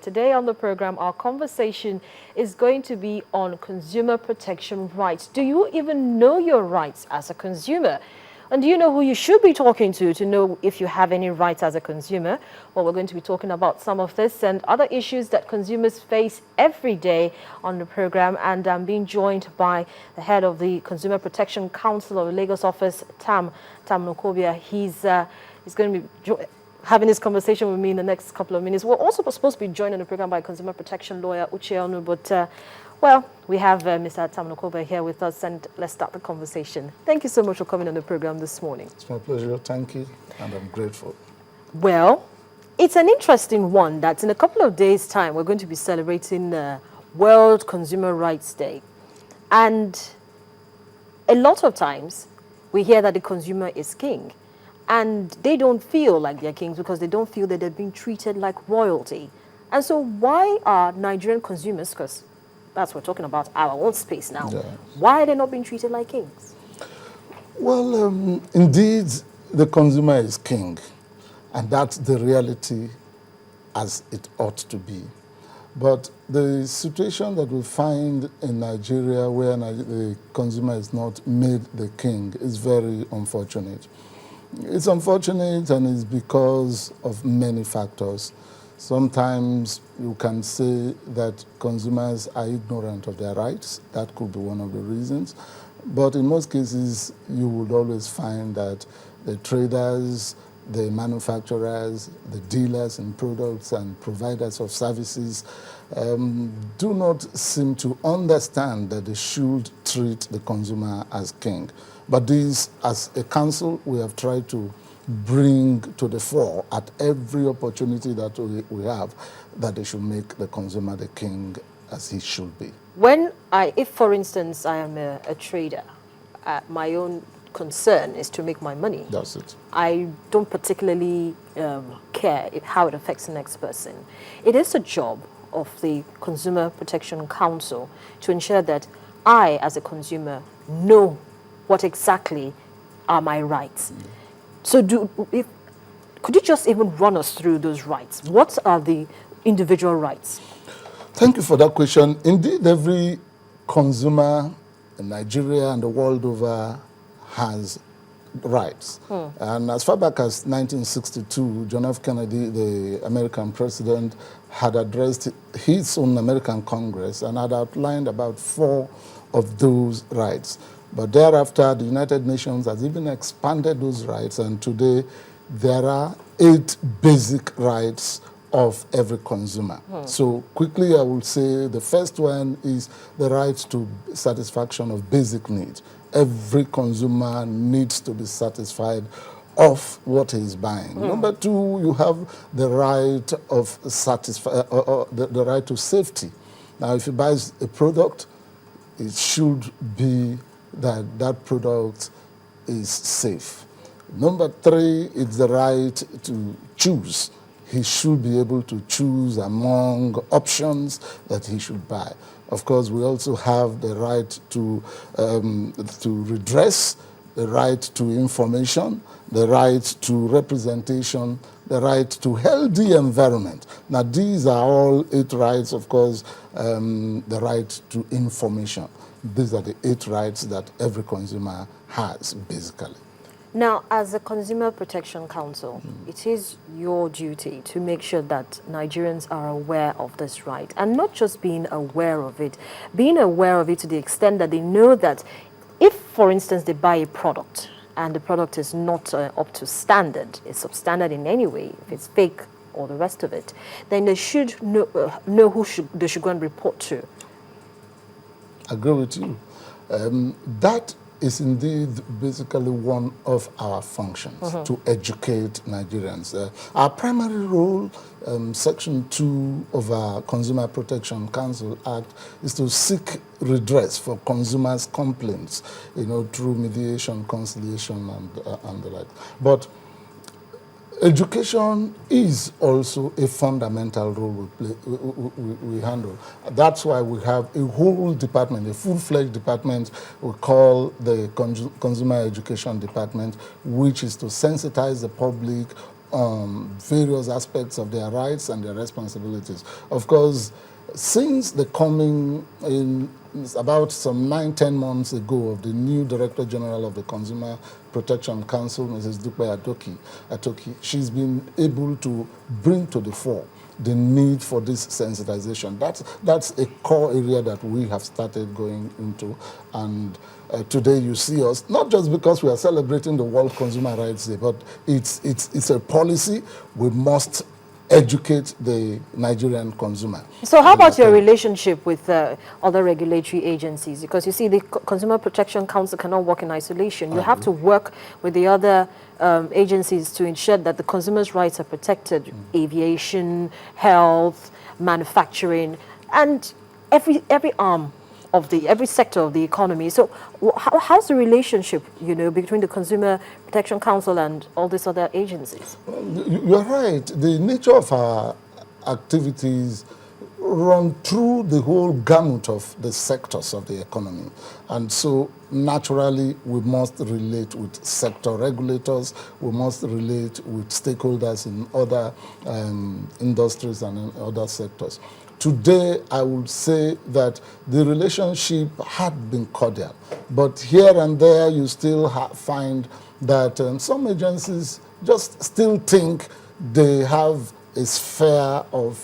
Today on the program, our conversation is going to be on consumer protection rights. Do you even know your rights as a consumer? And do you know who you should be talking to know if you have any rights as a consumer? Well, we're going to be talking about some of this and other issues that consumers face every day on the program. And I'm being joined by the head of the Consumer Protection Council of the Lagos office, Tam Nokobia. He's going to be having this conversation with me in the next couple of minutes. We're also supposed to be joined on the program by consumer protection lawyer Uche Onu, but well, we have Mr. Tam Nokobia here with us, and let's start the conversation. Thank you so much for coming on the program this morning. It's my pleasure. Thank you, and I'm grateful. Well, it's an interesting one that in a couple of days' time, we're going to be celebrating World Consumer Rights Day. And a lot of times, we hear that the consumer is king. And they don't feel like they're kings because they don't feel that they're being treated like royalty. And so why are Nigerian consumers, because that's what we're talking about, our own space now, why are they not being treated like kings? Well, indeed, the consumer is king, and that's the reality as it ought to be. But the situation that we find in Nigeria where the consumer is not made the king is very unfortunate. It's unfortunate, and it's because of many factors. Sometimes you can say that consumers are ignorant of their rights. That could be one of the reasons. But in most cases, you would always find that the traders, the manufacturers, the dealers in products and providers of services do not seem to understand that they should treat the consumer as king. But this, as a council, we have tried to bring to the fore at every opportunity that we have, that they should make the consumer the king as he should be. If for instance, I am a trader, my own concern is to make my money. That's it. I don't particularly care how it affects the next person. It is a job of the Consumer Protection Council to ensure that I, as a consumer, know what exactly are my rights. So could you just even run us through those rights? What are the individual rights? Thank you for that question. Indeed, every consumer in Nigeria and the world over has rights. And as far back as 1962, John F. Kennedy, the American president, had addressed his own American Congress and had outlined about 4 of those rights. But thereafter, the United Nations has even expanded those rights, and today there are 8 basic rights of every consumer. So quickly I will say the first one is the right to satisfaction of basic needs. Every consumer needs to be satisfied of what he is buying. Number 2, you have the right of the right to safety. Now, if you buy a product, it should be that product is safe. Number 3, it's the right to choose. He should be able to choose among options that he should buy. Of course, we also have the right to redress, the right to information, the right to representation, the right to healthy environment. Now, these are all 8 rights, of course, the right to information. These are the 8 rights that every consumer has, basically. Now, as a Consumer Protection Council, it is your duty to make sure that Nigerians are aware of this right, and not just being aware of it to the extent that they know that if, for instance, they buy a product and the product is not up to standard, it's substandard in any way, if it's fake or the rest of it, then they should know who they should go and report to. I agree with you. That is indeed basically one of our functions, to educate Nigerians. Our primary role, Section 2 of our Consumer Protection Council Act, is to seek redress for consumers' complaints, through mediation, conciliation, and the like. But education is also a fundamental role we handle. That's why we have a whole department, a full-fledged department we call the Consumer Education Department, which is to sensitize the public various aspects of their rights and their responsibilities. Of course, since the coming in about some 9-10 months ago of the new Director General of the Consumer Protection Council, Mrs. Dupe Atoki, she's been able to bring to the fore the need for this sensitization. That's a core area that we have started going into. And today you see us, not just because we are celebrating the World Consumer Rights Day, but it's a policy. We must educate the Nigerian consumer. So how about your relationship with other regulatory agencies? Because you see, the Consumer Protection Council cannot work in isolation. You have to work with the other agencies to ensure that the consumers' rights are protected. Aviation, health, manufacturing, and every arm of every sector of the economy. So how's the relationship, between the Consumer Protection Council and all these other agencies? You're right. The nature of our activities run through the whole gamut of the sectors of the economy. And so naturally we must relate with sector regulators, we must relate with stakeholders in other industries and in other sectors. Today, I would say that the relationship had been cordial, but here and there you still find that some agencies just still think they have a sphere of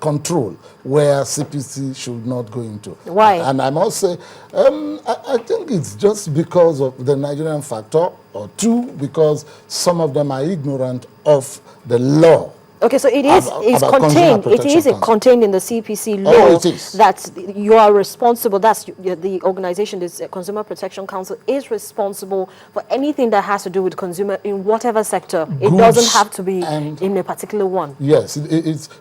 control where CPC should not go into. Why? And I must say, I think it's just because of the Nigerian factor, or two, because some of them are ignorant of the law. Okay, so it is contained. It is contained in the CPC law that you are responsible. That's the organization. This Consumer Protection Council is responsible for anything that has to do with consumer in whatever sector. It doesn't have to be in a particular one. Yes,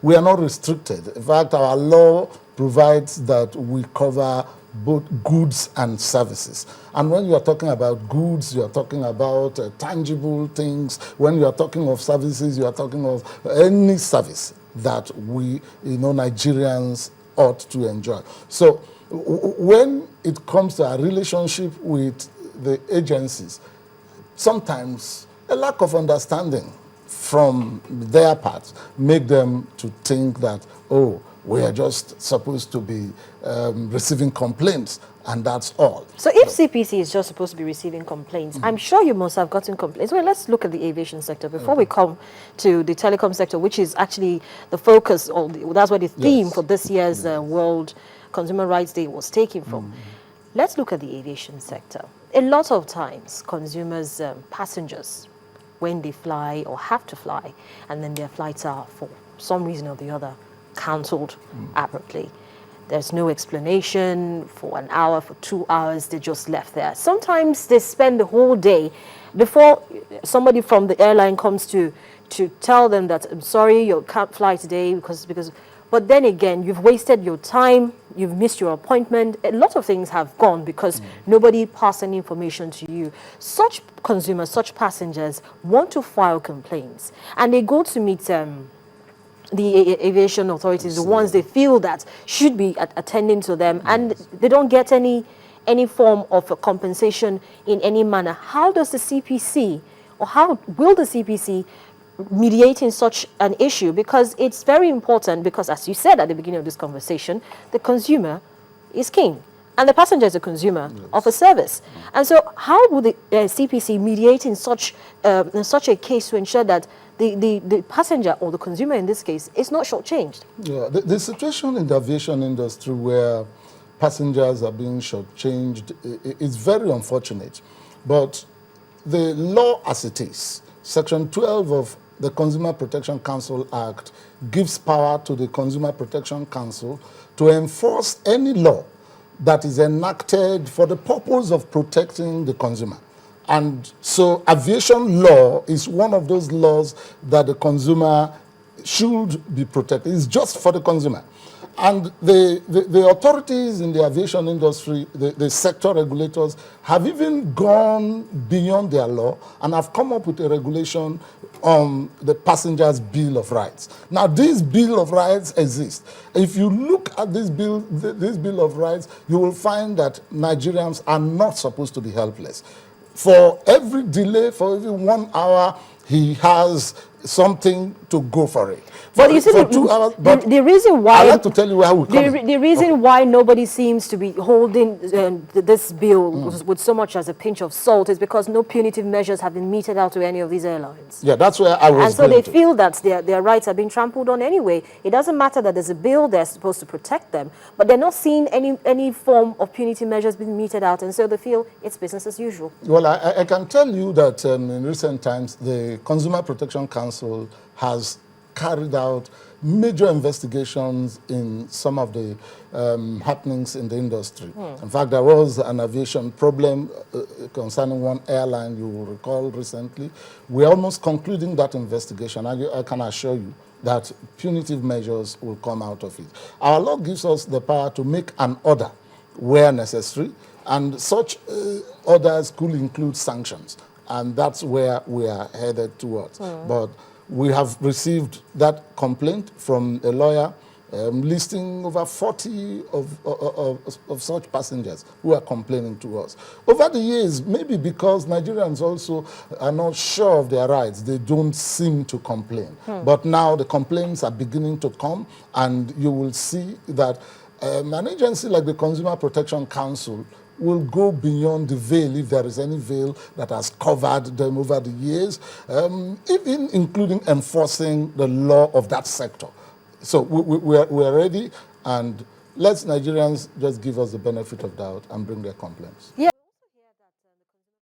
we are not restricted. In fact, our law provides that we cover both goods and services. And when you are talking about goods, you are talking about tangible things. When you are talking of services, you are talking of any service that we, Nigerians ought to enjoy. So when it comes to our relationship with the agencies, sometimes a lack of understanding from their part make them to think that, we are just supposed to be receiving complaints, and that's all. So if CPC is just supposed to be receiving complaints, I'm sure you must have gotten complaints. Well, let's look at the aviation sector before we come to the telecom sector, which is actually the focus, or that's where the theme for this year's World Consumer Rights Day was taken from. Let's look at the aviation sector. A lot of times, consumers, passengers, when they fly or have to fly, and then their flights are, for some reason or the other, cancelled abruptly. There's no explanation for an hour, for 2 hours, they just left there. Sometimes they spend the whole day before somebody from the airline comes to tell them that, I'm sorry, you can't fly today because, but then again, you've wasted your time, you've missed your appointment. A lot of things have gone because nobody passed any information to you. Such consumers, such passengers want to file complaints, and they go to meet the aviation authorities, the ones they feel that should be attending to them, and they don't get any form of a compensation in any manner. How does the CPC, or how will the CPC mediate in such an issue? Because it's very important, because as you said at the beginning of this conversation, the consumer is king, and the passenger is a consumer of a service. And so how will the CPC mediate in such a case to ensure that the passenger, or the consumer in this case, is not shortchanged? Yeah, the situation in the aviation industry where passengers are being shortchanged is very unfortunate. But the law as it is, Section 12 of the Consumer Protection Council Act, gives power to the Consumer Protection Council to enforce any law that is enacted for the purpose of protecting the consumer. And so aviation law is one of those laws that the consumer should be protected. It's just for the consumer. And the authorities in the aviation industry, the sector regulators, have even gone beyond their law and have come up with a regulation on the passenger's Bill of Rights. Now, this Bill of Rights exists. If you look at this Bill of Rights, you will find that Nigerians are not supposed to be helpless. For every delay, for every 1 hour, he has something to go for it. But you see, For 2 hours, but the reason why... I'd like to tell you where we come the reason why nobody seems to be holding this bill with so much as a pinch of salt is because no punitive measures have been meted out to any of these airlines. Yeah, that's where I was. And so they feel that their rights are being trampled on anyway. It doesn't matter that there's a bill, they're supposed to protect them, but they're not seeing any form of punitive measures being meted out, and so they feel it's business as usual. Well, I can tell you that in recent times, the Consumer Protection Council has carried out major investigations in some of the happenings in the industry. In fact, there was an aviation problem concerning one airline, you will recall recently. We're almost concluding that investigation. I can assure you that punitive measures will come out of it. Our law gives us the power to make an order where necessary, and such orders could include sanctions, and that's where we are headed towards. But we have received that complaint from a lawyer listing over 40 of such passengers who are complaining to us. Over the years, maybe because Nigerians also are not sure of their rights, they don't seem to complain. But now the complaints are beginning to come, and you will see that an agency like the Consumer Protection Council will go beyond the veil, if there is any veil that has covered them over the years, even including enforcing the law of that sector. So we are ready, and let Nigerians just give us the benefit of doubt and bring their complaints. Yeah.